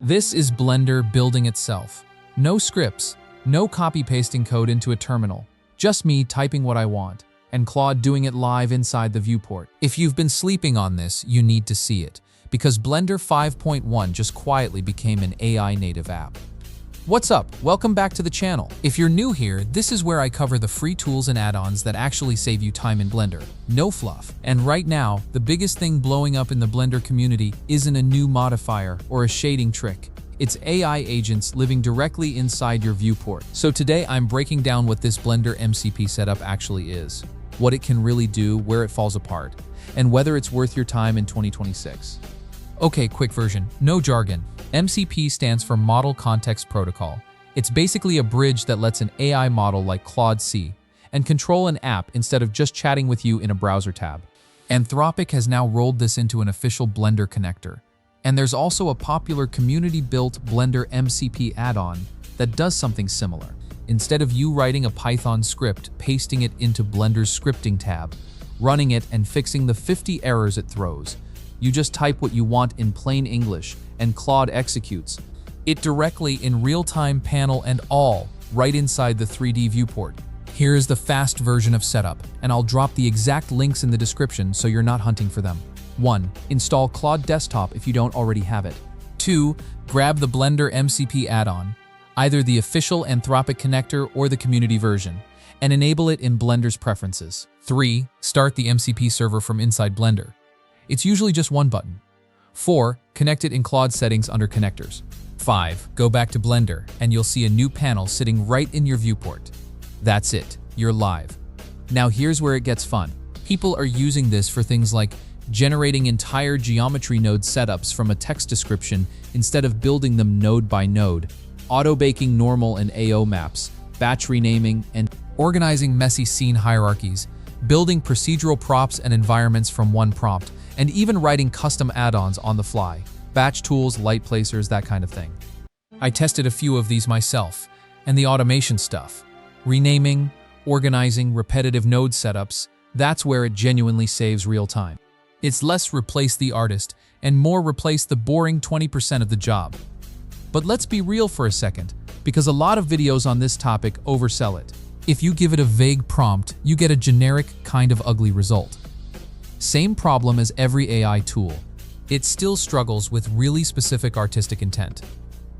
This is Blender building itself. No scripts, no copy-pasting code into a terminal. Just me typing what I want, and Claude doing it live inside the viewport. If you've been sleeping on this, you need to see it, because Blender 5.1 just quietly became an AI native app. What's up? Welcome back to the channel. If you're new here, this is where I cover the free tools and add-ons that actually save you time in Blender. No fluff. And right now, the biggest thing blowing up in the Blender community isn't a new modifier or a shading trick. It's AI agents living directly inside your viewport. So today I'm breaking down what this Blender MCP setup actually is, what it can really do, where it falls apart, and whether it's worth your time in 2026. Okay, quick version, no jargon. MCP stands for Model Context Protocol. It's basically a bridge that lets an AI model like Claude see and control an app instead of just chatting with you in a browser tab. Anthropic has now rolled this into an official Blender connector. And there's also a popular community-built Blender MCP add-on that does something similar. Instead of you writing a Python script, pasting it into Blender's scripting tab, running it and fixing the 50 errors it throws, you just type what you want in plain English, and Claude executes it directly in real-time, panel and all, right inside the 3D viewport. Here is the fast version of setup, and I'll drop the exact links in the description so you're not hunting for them. 1. Install Claude Desktop if you don't already have it. 2. Grab the Blender MCP add-on, either the official Anthropic connector or the community version, and enable it in Blender's preferences. 3. Start the MCP server from inside Blender. It's usually just one button. 4. Connect it in Claude settings under connectors. 5. Go back to Blender and you'll see a new panel sitting right in your viewport. That's it, you're live. Now here's where it gets fun. People are using this for things like generating entire geometry node setups from a text description instead of building them node by node, auto-baking normal and AO maps, batch renaming, and organizing messy scene hierarchies, building procedural props and environments from one prompt, and even writing custom add-ons on the fly, batch tools, light placers, that kind of thing. I tested a few of these myself, and the automation stuff, renaming, organizing, repetitive node setups, that's where it genuinely saves real time. It's less replace the artist and more replace the boring 20% of the job. But let's be real for a second, because a lot of videos on this topic oversell it. If you give it a vague prompt, you get a generic, kind of ugly result. Same problem as every AI tool. It still struggles with really specific artistic intent.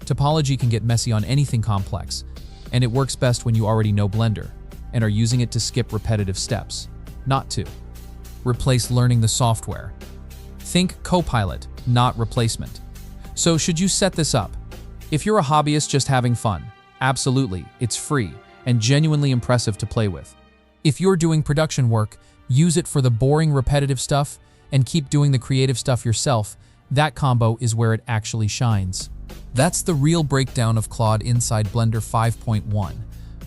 Topology can get messy on anything complex, and it works best when you already know Blender and are using it to skip repetitive steps, not to replace learning the software. Think Copilot, not replacement. So should you set this up? If you're a hobbyist just having fun, absolutely, it's free and genuinely impressive to play with. If you're doing production work, use it for the boring repetitive stuff and keep doing the creative stuff yourself. That combo is where it actually shines. That's the real breakdown of Claude inside Blender 5.1.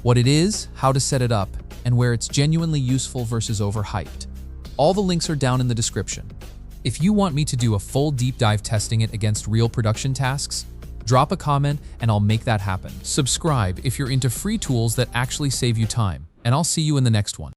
What it is, how to set it up, and where it's genuinely useful versus overhyped. All the links are down in the description. If you want me to do a full deep dive testing it against real production tasks, drop a comment and I'll make that happen. Subscribe if you're into free tools that actually save you time, and I'll see you in the next one.